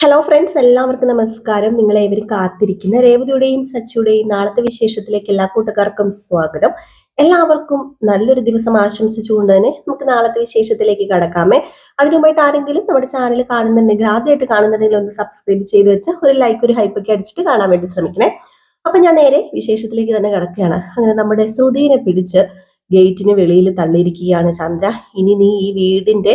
Hello friends, എല്ലാവർക്കും നമസ്കാരം. നിങ്ങളേവരും കാത്തിരിക്കുന്ന രേവതിയുടെയും സച്ചിയുടെയും നാളത്തെ വിശേഷത്തിലേക്ക് എല്ലാ കൂട്ടുകാർക്കും സ്വാഗതം. എല്ലാവർക്കും നല്ലൊരു ദിവസം ആശംസിച്ചുകൊണ്ട് തന്നെ നമുക്ക് നാളത്തെ വിശേഷത്തിലേക്ക് കടക്കാമേ. അതിനുമുമ്പായിട്ട് ആരെങ്കിലും നമ്മുടെ ചാനൽ കാണുന്നുണ്ടെങ്കിൽ, ആദ്യമായിട്ട് കാണുന്നുണ്ടെങ്കിൽ ഒന്ന് സബ്സ്ക്രൈബ് ചെയ്ത് വെച്ച് ഒരു ലൈക്ക് ഒരു ഹൈപ്പൊക്കെ അടിച്ചിട്ട് കാണാൻ വേണ്ടി ശ്രമിക്കണേ. അപ്പൊ ഞാൻ നേരെ വിശേഷത്തിലേക്ക് തന്നെ കിടക്കുകയാണ്. അങ്ങനെ നമ്മുടെ ശ്രുതിനെ പിടിച്ച് ഗേറ്റിന് വെളിയിൽ തള്ളിയിരിക്കുകയാണ് ചന്ദ്ര. ഇനി നീ ഈ വീടിന്റെ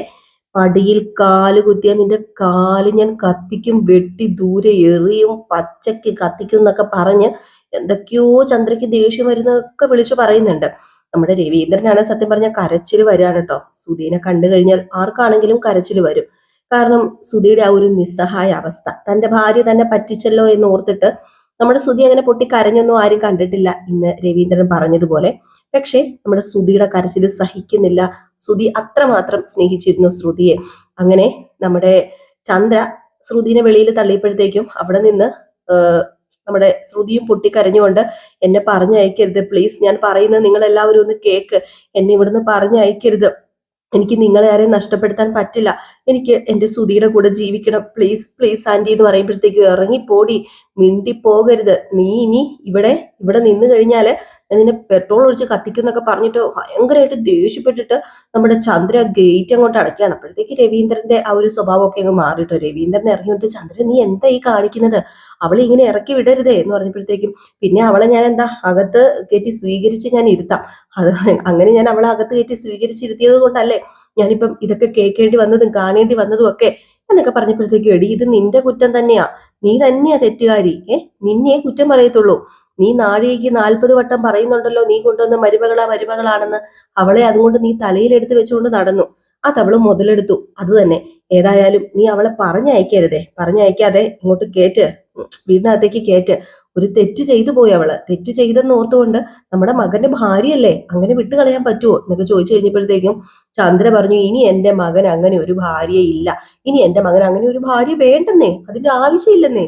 പടിയിൽ കാല് കുത്തിയ നിന്റെ കാല് ഞാൻ കത്തിക്കും, വെട്ടി ദൂരെ എറിയും, പച്ചക്ക് കത്തിക്കും എന്നൊക്കെ പറഞ്ഞ് എന്തൊക്കെയോ ചന്ദ്രയ്ക്ക് ദേഷ്യം വരുന്നതൊക്കെ വിളിച്ചു പറയുന്നുണ്ട്. നമ്മുടെ രവീന്ദ്രനാണ് സത്യം പറഞ്ഞ കരച്ചിൽ വരികയാണ് കേട്ടോ. സുധീനെ കണ്ടു കഴിഞ്ഞാൽ ആർക്കാണെങ്കിലും കരച്ചിൽ വരും. കാരണം സുധിയുടെ ആ ഒരു നിസ്സഹായ അവസ്ഥ, തന്റെ ഭാര്യ തന്നെ പറ്റിച്ചല്ലോ എന്ന് ഓർത്തിട്ട് നമ്മുടെ സുധി അങ്ങനെ പൊട്ടി കരഞ്ഞൊന്നും ആരും കണ്ടിട്ടില്ല ഇന്ന് രവീന്ദ്രൻ പറഞ്ഞതുപോലെ. പക്ഷേ നമ്മുടെ സുധിയുടെ കരച്ചിൽ സഹിക്കുന്നില്ല. ശ്രുതി അത്രമാത്രം സ്നേഹിച്ചിരുന്നു ശ്രുതിയെ. അങ്ങനെ നമ്മുടെ ചന്ദ്ര ശ്രുതിനെ വെളിയിൽ തള്ളിയപ്പോഴത്തേക്കും അവിടെ നിന്ന് നമ്മുടെ ശ്രുതിയും പൊട്ടിക്കരഞ്ഞുകൊണ്ട്, എന്നെ പറഞ്ഞയക്കരുത് പ്ലീസ്, ഞാൻ പറയുന്നത് നിങ്ങൾ എല്ലാവരും ഒന്ന് കേക്ക്, എന്നെ ഇവിടുന്ന് പറഞ്ഞയക്കരുത്, എനിക്ക് നിങ്ങളെ ആരെയും നഷ്ടപ്പെടുത്താൻ പറ്റില്ല, എനിക്ക് എന്റെ സുധിയുടെ കൂടെ ജീവിക്കണം, പ്ലീസ് പ്ലീസ് ആന്റി എന്ന് പറയുമ്പോഴത്തേക്കും, ഇറങ്ങിപ്പോടി, മിണ്ടിപ്പോകരുത്, നീ ഇനി ഇവിടെ ഇവിടെ നിന്ന് കഴിഞ്ഞാല് നിന്നെ പെട്രോൾ ഒഴിച്ച് കത്തിക്കുന്നൊക്കെ പറഞ്ഞിട്ട് ഭയങ്കരമായിട്ട് ദേഷ്യപ്പെട്ടിട്ട് നമ്മുടെ ചന്ദ്ര ഗേറ്റ് അങ്ങോട്ട് അടയ്ക്കുകയാണ്. അപ്പോഴത്തേക്ക് രവീന്ദ്രന്റെ ആ ഒരു സ്വഭാവമൊക്കെ അങ്ങ് മാറിട്ടോ. രവീന്ദ്രൻ ഇറങ്ങിയിട്ട്, ചന്ദ്രൻ നീ എന്താ ഈ കാണിക്കുന്നത്, അവളെ ഇങ്ങനെ ഇറക്കി വിടരുതേ എന്ന് പറഞ്ഞപ്പോഴത്തേക്കും, പിന്നെ അവളെ ഞാൻ എന്താ അകത്ത് കയറ്റി സ്വീകരിച്ച് ഞാൻ ഇരുത്താം, അത് അങ്ങനെ ഞാൻ അവളെ അകത്ത് കയറ്റി സ്വീകരിച്ചിരുത്തിയത് കൊണ്ടല്ലേ ഞാനിപ്പം ഇതൊക്കെ കേൾക്കേണ്ടി വന്നതും കാണേണ്ടി വന്നതും ഒക്കെ എന്നൊക്കെ പറഞ്ഞപ്പോഴത്തേക്കും, എടി ഇത് നിന്റെ കുറ്റം തന്നെയാ, നീ തന്നെയാ തെറ്റുകാരി, നിന്നെ കുറ്റം പറയത്തുള്ളൂ, നീ നാഴികയ്ക്ക് 40 വട്ടം പറയുന്നുണ്ടല്ലോ നീ കൊണ്ടുവന്ന് മരുമകളാണെന്ന്, അവളെ അതുകൊണ്ട് നീ തലയിലെടുത്ത് വെച്ചുകൊണ്ട് നടന്നു, അതവള് മുതലെടുത്തു, അത് തന്നെ. ഏതായാലും നീ അവളെ പറഞ്ഞയക്കാതെ ഇങ്ങോട്ട് കേറ്റ്, വീടിനകത്തേക്ക് കേറ്റ്. ഒരു തെറ്റ് ചെയ്തു പോയി അവള്, തെറ്റ് ചെയ്തെന്ന് ഓർത്തുകൊണ്ട് നമ്മുടെ മകന്റെ ഭാര്യയല്ലേ, അങ്ങനെ വിട്ടുകളയാൻ പറ്റുമോ എന്നൊക്കെ ചോദിച്ചു കഴിഞ്ഞപ്പോഴത്തേക്കും ചന്ദ്ര പറഞ്ഞു, ഇനി എന്റെ മകൻ അങ്ങനെ ഒരു ഭാര്യയില്ല, ഇനി എന്റെ മകൻ അങ്ങനെ ഒരു ഭാര്യ വേണ്ടെന്നേ, അതിന്റെ ആവശ്യമില്ലെന്നേ.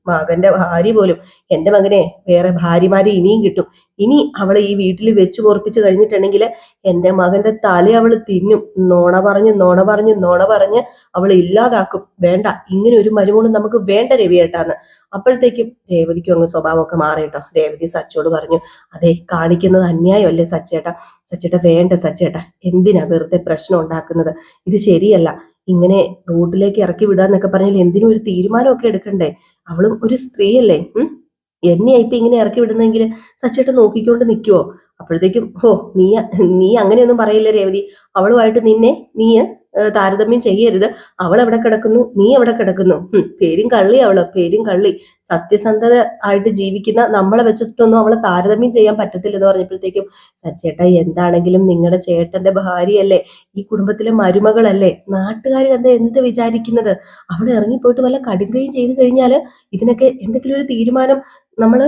മകന്റെ ഭാര്യ പോലും, എന്റെ മകനെ വേറെ ഭാര്യമാരെ ഇനിയും കിട്ടും, ഇനി അവളെ ഈ വീട്ടിൽ വെച്ചു പൊറപ്പിച്ച് കഴിഞ്ഞിട്ടുണ്ടെങ്കിൽ എന്റെ മകന്റെ തല അവള് തിന്നും, നോണ പറഞ്ഞ് അവൾ ഇല്ലാതാക്കും, വേണ്ട, ഇങ്ങനെ ഒരു മരുമോളും നമുക്ക് വേണ്ട രവിയേട്ടാന്ന്. അപ്പോഴത്തേക്കും രേവതിക്കും അങ്ങ് സ്വഭാവമൊക്കെ മാറിയിട്ടോ. രേവതി സച്ചോട് പറഞ്ഞു, അതെ, കാണിക്കുന്നത് അന്യായമല്ലേ സച്ചേട്ട വേണ്ട സച്ചേട്ട, എന്തിനാ വെറുതെ പ്രശ്നം ഉണ്ടാക്കുന്നത്, ഇത് ശരിയല്ല, ഇങ്ങനെ റോഡിലേക്ക് ഇറക്കി വിടാന്നൊക്കെ പറഞ്ഞാൽ എന്തിനും ഒരു തീരുമാനമൊക്കെ എടുക്കണ്ടേ, അവളും ഒരു സ്ത്രീയല്ലേ, എന്നെയാ ഇപ്പൊ ഇങ്ങനെ ഇറക്കി വിടുന്നെങ്കിൽ സച്ചേട്ടൻ നോക്കിക്കൊണ്ട് നിൽക്കുവോ? അപ്പോഴത്തേക്കും, നീ അങ്ങനെയൊന്നും പറയില്ല രേവതി, അവളുമായിട്ട് നീ താരതമ്യം ചെയ്യരുത്, അവൾ എവിടെ കിടക്കുന്നു, നീ എവിടെ കിടക്കുന്നു, പേരും കള്ളി, സത്യസന്ധത ആയിട്ട് ജീവിക്കുന്ന നമ്മളെ വെച്ചിട്ടൊന്നും അവളെ താരതമ്യം ചെയ്യാൻ പറ്റത്തില്ല എന്ന് പറഞ്ഞപ്പോഴത്തേക്കും, സച്ചേട്ട എന്താണെങ്കിലും നിങ്ങളുടെ ചേട്ടന്റെ ഭാര്യയല്ലേ, ഈ കുടുംബത്തിലെ മരുമകളല്ലേ, നാട്ടുകാർ എന്ത് വിചാരിക്കുന്നത്, അവൾ ഇറങ്ങിപ്പോയിട്ട് വല്ല കടുകയും ചെയ്തു കഴിഞ്ഞാല് ഇതിനൊക്കെ എന്തെങ്കിലും ഒരു തീരുമാനം നമ്മൾ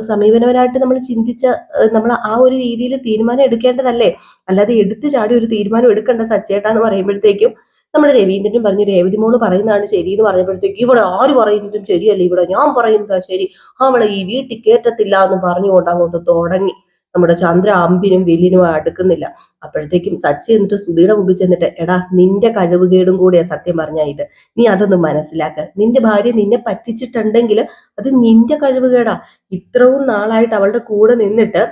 സമീപനപരമായിട്ട് നമ്മൾ ചിന്തിച്ച നമ്മൾ ആ ഒരു രീതിയിൽ തീരുമാനം എടുക്കേണ്ടതല്ലേ, അല്ലാതെ എടുത്തു ചാടി ഒരു തീരുമാനം എടുക്കേണ്ട സച്ചേട്ടാന്ന് പറയുമ്പോഴത്തേക്കും നമ്മുടെ രവീന്ദ്രനും പറഞ്ഞു, രേവതി മോള് പറയുന്നതാണ് ശരി എന്ന് പറഞ്ഞപ്പോഴത്തേക്കും, ഇവിടെ ആര് പറയുന്നതും ശരിയല്ല, ഇവിടെ ഞാൻ പറയുന്നതാ ശരി, അവളെ ഈ വീട്ടിൽ കേറ്റത്തില്ല എന്ന് പറഞ്ഞുകൊണ്ട് അങ്ങോട്ട് തുടങ്ങി. നമ്മുടെ ചന്ദ്ര അമ്പിനും വില്ലിനും അടുക്കുന്നില്ല. അപ്പോഴത്തേക്കും സച്ചി എന്നിട്ട് സുധിയുടെ മുമ്പിൽ ചെന്നിട്ട്, എടാ നിന്റെ കഴിവുകേടും കൂടിയാ സത്യം പറഞ്ഞ ഇത്, നീ അതൊന്നും മനസ്സിലാക്ക, നിന്റെ ഭാര്യ നിന്നെ പറ്റിച്ചിട്ടുണ്ടെങ്കിൽ അത് നിന്റെ കഴിവുകേടാ, ഇത്രയും നാളായിട്ട് അവളുടെ കൂടെ നിന്നിട്ട്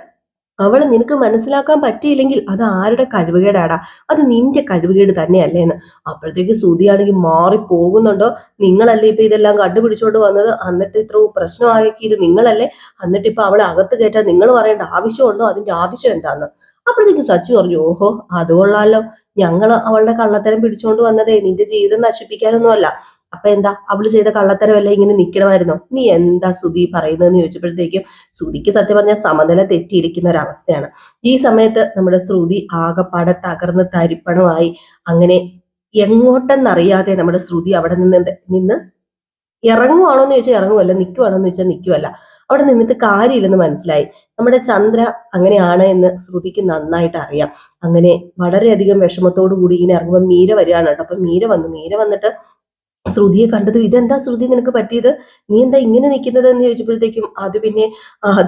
അവളെ നിനക്ക് മനസ്സിലാക്കാൻ പറ്റിയില്ലെങ്കിൽ അത് ആരുടെ കഴിവുകേടാടാ, അത് നിന്റെ കഴിവുകേട് തന്നെയല്ലേന്ന്. അപ്പോഴത്തേക്ക് സുധിയാണെങ്കിൽ മാറി പോകുന്നുണ്ടോ, നിങ്ങളല്ലേ ഇപ്പൊ ഇതെല്ലാം കണ്ടുപിടിച്ചോണ്ട് വന്നത്, എന്നിട്ട് ഇത്രയും പ്രശ്നമാക്കിയത് നിങ്ങളല്ലേ, എന്നിട്ട് ഇപ്പൊ അവളെ അകത്ത് കയറ്റാൻ നിങ്ങൾ പറയേണ്ട ആവശ്യമുണ്ടോ, അതിന്റെ ആവശ്യം എന്താന്ന്. അപ്പോഴത്തേക്കും സച്ചു പറഞ്ഞു, ഓഹോ അത് കൊള്ളാലോ, ഞങ്ങള് അവളുടെ കള്ളത്തരം പിടിച്ചോണ്ട് വന്നതേ നിന്റെ ജീവിതം നശിപ്പിക്കാനൊന്നുമല്ല, അപ്പൊ എന്താ അവള് ചെയ്ത കള്ളത്തരമല്ല ഇങ്ങനെ നിക്കണമായിരുന്നോ, നീ എന്താ സുധി പറയുന്നതെന്ന് ചോദിച്ചപ്പോഴത്തേക്കും ശ്രുതിക്ക് സത്യം പറഞ്ഞാൽ സമനില തെറ്റിയിരിക്കുന്ന ഒരവസ്ഥയാണ്. ഈ സമയത്ത് നമ്മുടെ ശ്രുതി ആകെപ്പാടെ തകർന്ന് തരിപ്പണമായി. അങ്ങനെ എങ്ങോട്ടെന്നറിയാതെ നമ്മുടെ ശ്രുതി അവിടെ നിന്ന് ഇറങ്ങുവാണോ എന്ന് ചോദിച്ചാൽ ഇറങ്ങുമല്ല, നിൽക്കുവാണോ എന്ന് ചോദിച്ചാൽ നിൽക്കുവല്ല, അവിടെ നിന്നിട്ട് കാര്യമില്ലെന്ന് മനസ്സിലായി. നമ്മുടെ ചന്ദ്ര അങ്ങനെയാണ് എന്ന് ശ്രുതിക്ക് നന്നായിട്ട് അറിയാം. അങ്ങനെ വളരെയധികം വിഷമത്തോടു കൂടി ഇങ്ങനെ ഇറങ്ങുമ്പോൾ മീര വരികയാണ് കേട്ടോ. അപ്പൊ മീര വന്നിട്ട് ശ്രുതിയെ കണ്ടത്, ഇതെന്താ ശ്രുതി നിനക്ക് പറ്റിയത്, നീ എന്താ ഇങ്ങനെ നിൽക്കുന്നത് എന്ന് ചോദിച്ചപ്പോഴത്തേക്കും, അത്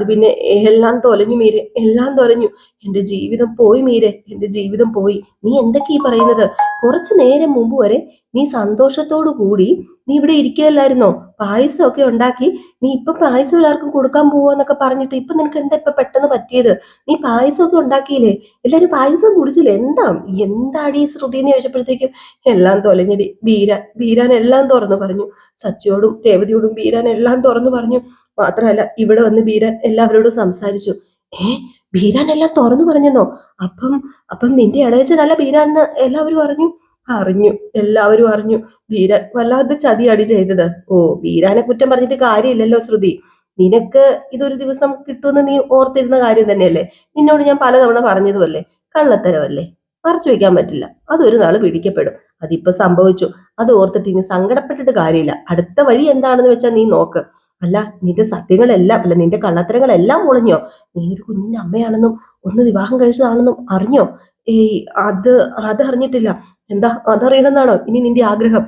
പിന്നെ എല്ലാം തൊലഞ്ഞു മീരെ, എല്ലാം തൊലഞ്ഞു, എന്റെ ജീവിതം പോയി മീരെ, എന്റെ ജീവിതം പോയി, നീ എന്തൊക്കെ ഈ പറയുന്നത്, കുറച്ചു നേരം മുമ്പ് വരെ നീ സന്തോഷത്തോടു കൂടി നീ ഇവിടെ ഇരിക്കുകയല്ലായിരുന്നോ? പായസമൊക്കെ ഉണ്ടാക്കി നീ ഇപ്പൊ പായസം എല്ലാവർക്കും കൊടുക്കാൻ പോവാന്നൊക്കെ പറഞ്ഞിട്ട് ഇപ്പൊ നിനക്ക് എന്താ ഇപ്പൊ പെട്ടെന്ന് പറ്റിയത്? നീ പായസമൊക്കെ ഉണ്ടാക്കിയില്ലേ? എല്ലാരും പായസം കുടിച്ചില്ലേ? എന്താടി ഈ ശ്രുതി എന്ന് ചോദിച്ചപ്പോഴത്തേക്കും എല്ലാം തൊലഞ്ഞടി. ബീരാൻ എല്ലാം തുറന്നു പറഞ്ഞു. സച്ചിയോടും രേവതിയോടും ബീരാൻ എല്ലാം തുറന്നു പറഞ്ഞു. മാത്രമല്ല ഇവിടെ വന്ന് ബീരാൻ എല്ലാവരോടും സംസാരിച്ചു. ബീരാൻ എല്ലാം തുറന്നു പറഞ്ഞെന്നോ? അപ്പം അപ്പം നിന്റെ ഇളയച്ചനല്ല ബീരാൻ എന്ന് എല്ലാവരും അറിഞ്ഞു. എല്ലാവരും അറിഞ്ഞു. ബീരാൻ വല്ലാതെ ചതിയാടി ചെയ്തത്. ബീരാനെ കുറ്റം പറഞ്ഞിട്ട് കാര്യമില്ലല്ലോ ശ്രുതി. നിനക്ക് ഇതൊരു ദിവസം കിട്ടുമെന്ന് നീ ഓർത്തിരുന്ന കാര്യം തന്നെയല്ലേ? നിന്നോട് ഞാൻ പലതവണ പറഞ്ഞതുമല്ലേ? കള്ളത്തരമല്ലേ? മറച്ചു വെക്കാൻ പറ്റില്ല. അതൊരു നാള് പിടിക്കപ്പെടും. അതിപ്പോ സംഭവിച്ചു. അത് ഓർത്തിട്ട് ഇനി സങ്കടപ്പെട്ടിട്ട് കാര്യമില്ല. അടുത്ത വഴി എന്താണെന്ന് വെച്ചാൽ നീ നോക്ക്. അല്ല, നിന്റെ കള്ളത്തരങ്ങളെല്ലാം ഒളിഞ്ഞോ? നീ ഒരു കുഞ്ഞിന്റെ അമ്മയാണെന്നും ഒന്ന് വിവാഹം കഴിച്ചതാണെന്നും അറിഞ്ഞോ? അത് അതറിഞ്ഞിട്ടില്ല. എന്താ അതറിയണമെന്നാണോ ഇനി നിന്റെ ആഗ്രഹം?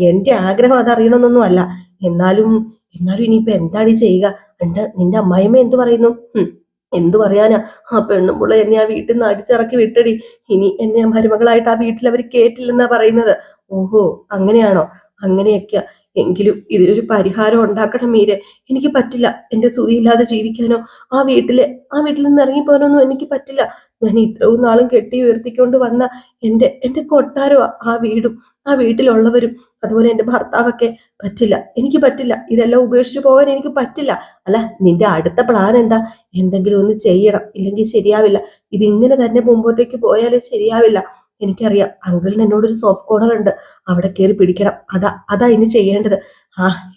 എന്റെ ആഗ്രഹം അതറിയണമെന്നൊന്നും അല്ല. എന്നാലും ഇനിയിപ്പോ എന്താണ് ചെയ്യുക? നിന്റെ അമ്മായിമ്മ എന്തു പറയുന്നു? എന്തു പറയാനാ? ആ പെണ്ണുമ്പുള്ള എന്നെ ആ വീട്ടിൽ നിന്ന് അടിച്ചിറക്കി വിട്ടടി. ഇനി എന്നെ മരുമകളായിട്ട് ആ വീട്ടിൽ അവർ കേറ്റില്ലെന്നാ പറയുന്നത്. ഓഹോ, അങ്ങനെയാണോ? അങ്ങനെയൊക്കെയാ. എങ്കിലും ഇതിനൊരു പരിഹാരം ഉണ്ടാക്കണം മീരെ. എനിക്ക് പറ്റില്ല എന്റെ സുഖിയില്ലാതെ ജീവിക്കാനോ ആ വീട്ടിൽ നിന്ന് ഇറങ്ങിപ്പോകാനൊന്നും എനിക്ക് പറ്റില്ല. ഞാൻ ഇത്രയും നാളും കെട്ടി ഉയർത്തിക്കൊണ്ട് വന്ന എന്റെ കൊട്ടാരോ ആ വീടും ആ വീട്ടിലുള്ളവരും അതുപോലെ എന്റെ ഭർത്താവൊക്കെ. എനിക്ക് പറ്റില്ല. ഇതെല്ലാം ഉപേക്ഷിച്ചു പോകാൻ എനിക്ക് പറ്റില്ല. അല്ല, നിന്റെ അടുത്ത പ്ലാൻ എന്താ? എന്തെങ്കിലും ഒന്ന് ചെയ്യണം, ഇല്ലെങ്കിൽ ശരിയാവില്ല. ഇതിങ്ങനെ തന്നെ മുമ്പോട്ടേക്ക് പോയാലേ ശരിയാവില്ല. എനിക്കറിയാം, അങ്കിളിന് എന്നോടൊരു സോഫ്റ്റ് കോർണർ ഉണ്ട്. അവിടെ കയറി പിടിക്കണം. അതാ ഇനി ചെയ്യേണ്ടത്.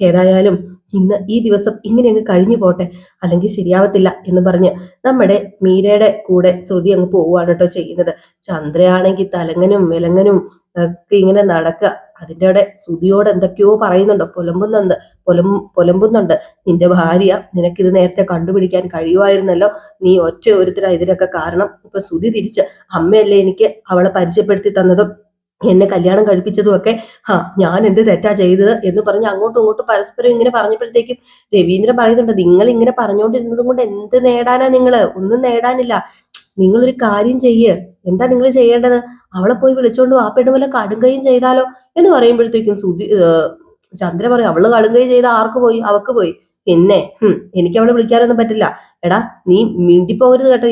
ഏതായാലും ഇന്ന് ഈ ദിവസം ഇങ്ങനെ അങ്ങ് കഴിഞ്ഞു പോട്ടെ, അല്ലെങ്കിൽ ശരിയാവത്തില്ല എന്ന് പറഞ്ഞ് നമ്മുടെ മീരയുടെ കൂടെ ശ്രുതി അങ്ങ് പോവുകയാണ് കേട്ടോ ചെയ്യുന്നത്. ചന്ദ്രയാണെങ്കിൽ തലങ്ങനും വിലങ്ങനും ഒക്കെ ഇങ്ങനെ നടക്കുക. അതിൻ്റെ ഇടെ ശ്രുതിയോട് എന്തൊക്കെയോ പറയുന്നുണ്ട്, പൊലമ്പുന്നുണ്ട്. നിന്റെ ഭാര്യ നിനക്കിത് നേരത്തെ കണ്ടുപിടിക്കാൻ കഴിയുമായിരുന്നല്ലോ. നീ ഒറ്റ ഒരുത്തരാ ഇതിനൊക്കെ കാരണം. ഇപ്പൊ ശ്രുതി തിരിച്ച് അമ്മയല്ലേ എനിക്ക് അവളെ പരിചയപ്പെടുത്തി തന്നതും എന്നെ കല്യാണം കഴിപ്പിച്ചതും ഒക്കെ. ഞാൻ എന്ത് തെറ്റാ ചെയ്തത് എന്ന് പറഞ്ഞ് അങ്ങോട്ടും ഇങ്ങോട്ടും പരസ്പരം ഇങ്ങനെ പറഞ്ഞപ്പോഴത്തേക്കും രവീന്ദ്രൻ പറയുന്നുണ്ട്, നിങ്ങൾ ഇങ്ങനെ പറഞ്ഞുകൊണ്ടിരുന്നതും കൊണ്ട് എന്ത് നേടാനാ? ഒന്നും നേടാനില്ല. നിങ്ങളൊരു കാര്യം ചെയ്യ്. എന്താ നിങ്ങൾ ചെയ്യേണ്ടത്? അവളെ പോയി വിളിച്ചോണ്ട് ആ പെണ്ണ് വല്ല കടുങ്കയും ചെയ്താലോ എന്ന് പറയുമ്പോഴത്തേക്കും ചന്ദ്ര പറയും, അവള് കടുങ്കയും ചെയ്ത ആർക്ക് പോയി? അവക്ക് പോയി. പിന്നെ എനിക്ക് അവളെ വിളിക്കാനൊന്നും പറ്റില്ല. എടാ, നീ മിണ്ടിപ്പോകരുത് കേട്ടോ.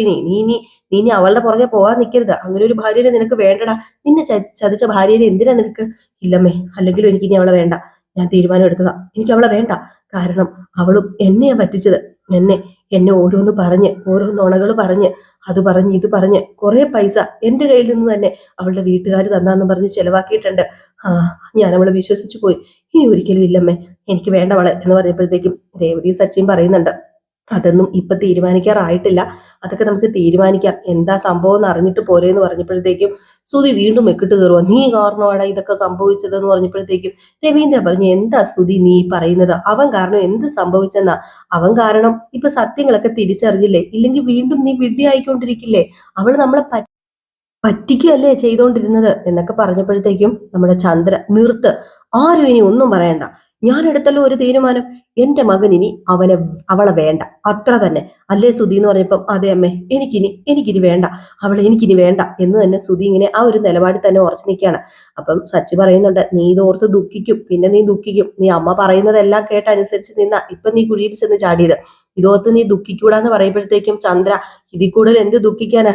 നീ അവളുടെ പുറകെ പോകാൻ നിൽക്കരുത്. അങ്ങനെ ഒരു ഭാര്യനെ നിനക്ക് വേണ്ടടാ. നിന്നെ ചതിച്ച ഭാര്യനെ എന്തിനാ നിനക്ക്? ഇല്ലമ്മേ, അല്ലെങ്കിലും എനിക്ക് ഇനി അവളെ വേണ്ട. ഞാൻ തീരുമാനം എടുത്തതാ. എനിക്ക് അവളെ വേണ്ട. കാരണം അവളും എന്നെയാ പറ്റിച്ചത്. എന്നെ ഓരോന്ന് പറഞ്ഞ്, ഓരോ നുണകൾ പറഞ്ഞ്, അത് പറഞ്ഞ് ഇത് പറഞ്ഞ് കുറെ പൈസ എന്റെ കയ്യിൽ നിന്ന് തന്നെ അവളുടെ വീട്ടുകാർ തന്നാന്നും പറഞ്ഞ് ചെലവാക്കിയിട്ടുണ്ട്. ഞാൻ അവളെ വിശ്വസിച്ചു പോയി. ഇനി ഒരിക്കലും ഇല്ലമ്മേ, എനിക്ക് വേണ്ടവളെ എന്ന് പറഞ്ഞപ്പോഴത്തേക്കും രേവതി സച്ചിയും പറയുന്നുണ്ട്, അതൊന്നും ഇപ്പൊ തീരുമാനിക്കാറായിട്ടില്ല. അതൊക്കെ നമുക്ക് തീരുമാനിക്കാം. എന്താ സംഭവം എന്ന് അറിഞ്ഞിട്ട് പോരെ എന്ന് പറഞ്ഞപ്പോഴത്തേക്കും ശ്രുതി വീണ്ടും മെക്കിട്ട് കയറുക. നീ കാരണമാടാ ഇതൊക്കെ സംഭവിച്ചതെന്ന് പറഞ്ഞപ്പോഴത്തേക്കും രവീന്ദ്രൻ പറഞ്ഞു, എന്താ ശ്രുതി നീ പറയുന്നത്? അവൻ കാരണം എന്ത് സംഭവിച്ചെന്നാ? അവൻ കാരണം ഇപ്പൊ സത്യങ്ങളൊക്കെ തിരിച്ചറിഞ്ഞില്ലേ? ഇല്ലെങ്കിൽ വീണ്ടും നീ വിഡ്ഢിയായിക്കൊണ്ടിരിക്കില്ലേ? അവൾ നമ്മളെ പറ്റിക്കുകയല്ലേ ചെയ്തുകൊണ്ടിരുന്നത് എന്നൊക്കെ പറഞ്ഞപ്പോഴത്തേക്കും നമ്മുടെ ചന്ദ്ര, നിർത്ത്, ആരും ഇനി ഒന്നും പറയണ്ട. ഞാൻ എടുത്തല്ലോ ഒരു തീരുമാനം. എന്റെ മകൻ ഇനി അവളെ വേണ്ട, അത്ര തന്നെ. അല്ലേ സുധി എന്ന് പറഞ്ഞപ്പം, അതെ അമ്മേ, എനിക്കിനി വേണ്ട, എനിക്കിനി വേണ്ട എന്ന് തന്നെ സുധി ഇങ്ങനെ ആ ഒരു നിലപാടിൽ തന്നെ ഉറച്ചു നിൽക്കുകയാണ്. അപ്പം സച്ചി പറയുന്നുണ്ട്, നീ ഇതോർത്ത് ദുഃഖിക്കും, പിന്നെ നീ ദുഃഖിക്കും. നീ അമ്മ പറയുന്നതെല്ലാം കേട്ടനുസരിച്ച് നിന്ന ഇപ്പൊ നീ കുഴിയിൽ ചെന്ന് ചാടിയത്. ഇതോർത്ത് നീ ദുഃഖിക്കൂടാന്ന് പറയുമ്പോഴത്തേക്കും ചന്ദ്ര, ഇതിൽ കൂടുതൽ എന്ത് ദുഃഖിക്കാനാ?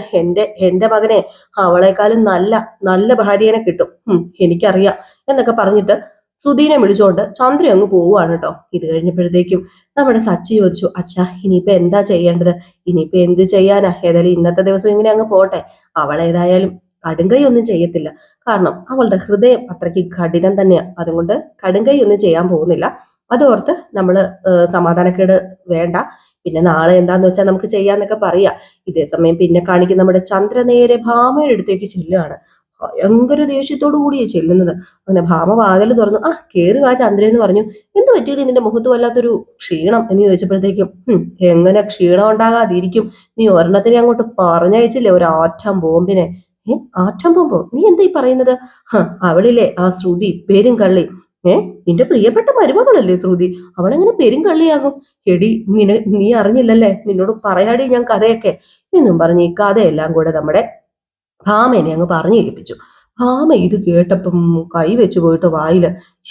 എന്റെ മകനെ അവളെക്കാളും നല്ല ഭാര്യനെ കിട്ടും, എനിക്കറിയാം എന്നൊക്കെ പറഞ്ഞിട്ട് സുധീനെ വിളിച്ചോണ്ട് ചന്ദ്ര അങ്ങ് പോവുകയാണ് കേട്ടോ. ഇത് കഴിഞ്ഞപ്പോഴത്തേക്കും നമ്മുടെ സച്ചി ചോദിച്ചു, അച്ഛാ ഇനിയിപ്പോ എന്താ ചെയ്യേണ്ടത്? ഇനിയിപ്പോ എന്ത് ചെയ്യാനാ? ഏതായാലും ഇന്നത്തെ ദിവസം ഇങ്ങനെ അങ്ങ് പോട്ടെ. അവളേതായാലും കടുങ്കൈ ഒന്നും ചെയ്യത്തില്ല. കാരണം അവളുടെ ഹൃദയം അത്രയ്ക്ക് കഠിനം തന്നെയാ. അതുകൊണ്ട് കടുങ്കൈ ഒന്നും ചെയ്യാൻ പോകുന്നില്ല. അതോർത്ത് നമ്മള് സമാധാനക്കേട് വേണ്ട. പിന്നെ നാളെ എന്താന്ന് വെച്ചാൽ നമുക്ക് ചെയ്യാന്നൊക്കെ പറയാം. ഇതേ സമയം പിന്നെ കാണിക്കുന്ന നമ്മുടെ ചന്ദ്ര നേരെ ഭാമയുടെ അടുത്തേക്ക് ചെല്ലുകയാണ്. ഭയങ്കര ദേഷ്യത്തോടു കൂടിയാ ചെല്ലുന്നത്. അങ്ങനെ ഭാമ വാതിൽ തുറന്നു, കേറി വാ ചന്ദ്രയെന്ന് പറഞ്ഞു. എന്ത് പറ്റിയിട്ട് നിന്റെ മുഖത്ത് വല്ലാത്തൊരു ക്ഷീണം എന്ന് ചോദിച്ചപ്പോഴത്തേക്കും, എങ്ങനെ ക്ഷീണം ഉണ്ടാകാതിരിക്കും? നീ ഒരെണ്ണത്തിനെ അങ്ങോട്ട് പറഞ്ഞയച്ചില്ലേ, ഒരു ആറ്റം ബോംബിനെ. ആറ്റം ബോംബോ? നീ എന്താ ഈ പറയുന്നത്? അവളില്ലേ ആ ശ്രുതി, പേരും കള്ളി. നിന്റെ പ്രിയപ്പെട്ട മരുമകളല്ലേ ശ്രുതി, അവളെങ്ങനെ പെരുങ്കള്ളിയാകും? എടി, നീ അറിഞ്ഞില്ലല്ലേ, നിന്നോട് പറയാടി ഞാൻ കഥയൊക്കെ എന്നും പറഞ്ഞ് ഈ കഥയെല്ലാം കൂടെ നമ്മുടെ ഭാമേനെ അങ്ങ് പറഞ്ഞു കേൾപ്പിച്ചു. ആമ ഇത് കേട്ടപ്പം കൈ വെച്ച് പോയിട്ട് വായില്,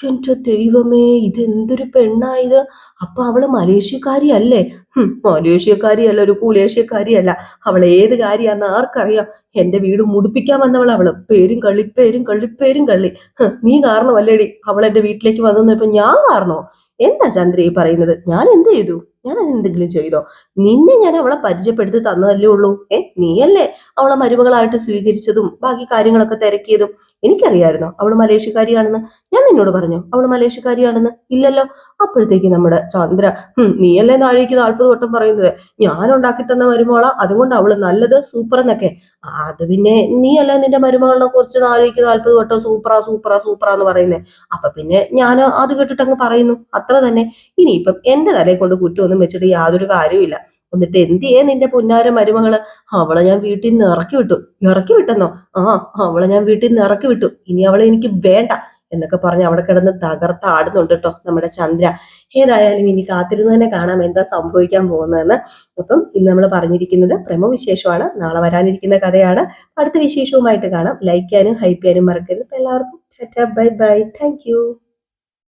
എന്റെ ദൈവമേ, ഇതെന്തൊരു പെണ്ണായത്. അപ്പൊ അവള് മലേഷ്യക്കാരിയല്ലേ? മലേഷ്യക്കാരിയല്ല, ഒരു കൂലേഷ്യക്കാരിയല്ല. അവൾ ഏത് കാര്യാന്ന് ആർക്കറിയാം. എന്റെ വീട് മുടിപ്പിക്കാൻ വന്നവൾ അവള്. പേരും കള്ളി, പേരും കള്ളി, പേരും കള്ളി. നീ കാരണമല്ലേടി അവൾ എന്റെ വീട്ടിലേക്ക് വന്നപ്പോ? ഞാൻ കാരണോ? എന്താ ചന്ദ്ര ഈ പറയുന്നത്? ഞാൻ എന്ത് ചെയ്തു? ഞാൻ എന്തെങ്കിലും ചെയ്തോ? നിന്നെ ഞാൻ അവളെ പരിചയപ്പെടുത്തി തന്നതല്ലേ ഉള്ളൂ. നീയല്ലേ അവളെ മരുമകളായിട്ട് സ്വീകരിച്ചതും ബാക്കി കാര്യങ്ങളൊക്കെ തിരക്കിയതും. എനിക്കറിയായിരുന്നോ അവള് മലേഷ്യക്കാരിയാണെന്ന്? ഞാൻ നിന്നോട് പറഞ്ഞു അവള് മലേഷ്യക്കാരിയാണെന്ന്? ഇല്ലല്ലോ. അപ്പോഴത്തേക്ക് നമ്മുടെ ചന്ദ്ര, നീയല്ലേ നാഴിക്ക് 40 വട്ടം പറയുന്നത് ഞാൻ ഉണ്ടാക്കി തന്ന മരുമകള, അതുകൊണ്ട് അവള് നല്ലത്, സൂപ്പർ എന്നൊക്കെ. അത് പിന്നെ നീയല്ലേ നിന്റെ മരുമകളെ കുറിച്ച് നാഴിക്ക് 40 വട്ടം സൂപ്പറാ സൂപ്പറാ സൂപ്പറാ എന്ന് പറയുന്നേ. അപ്പൊ പിന്നെ ഞാൻ അത് കേട്ടിട്ട് അങ്ങ് പറയുന്നു, അത്ര തന്നെ. ഇനിയിപ്പം എന്റെ തലയെ കൊണ്ട് കുറ്റമൊന്നും വെച്ചിട്ട് യാതൊരു കാര്യമില്ല. എന്നിട്ട് എന്തിയേ നിന്റെ പുന്നാര മരുമകള്? അവളെ ഞാൻ വീട്ടിൽ നിന്ന് ഇറക്കി വിട്ടു. ഇറക്കി വിട്ടെന്നോ? അവളെ ഞാൻ വീട്ടിൽ നിന്ന് ഇറക്കി വിട്ടു. ഇനി അവളെ എനിക്ക് വേണ്ട എന്നൊക്കെ പറഞ്ഞ് അവിടെ കിടന്ന് തകർത്താടുന്നുണ്ട് കേട്ടോ നമ്മുടെ ചന്ദ്ര. ഏതായാലും ഇനി കാത്തിരുന്ന് തന്നെ കാണാം എന്താ സംഭവിക്കാൻ പോകുന്നതെന്ന്. അപ്പം ഇന്ന് നമ്മൾ പറഞ്ഞിരിക്കുന്നത് പ്രേമവിശേഷമാണ്. നാളെ വരാനിരിക്കുന്ന കഥയാണ്. അടുത്ത വിശേഷവുമായിട്ട് കാണാം. ലൈക്ക് ചെയ്യാനും ഹൈപ്പ് ചെയ്യാനും മറക്കരുത്. എല്ലാവർക്കും Tata, bye bye, thank you.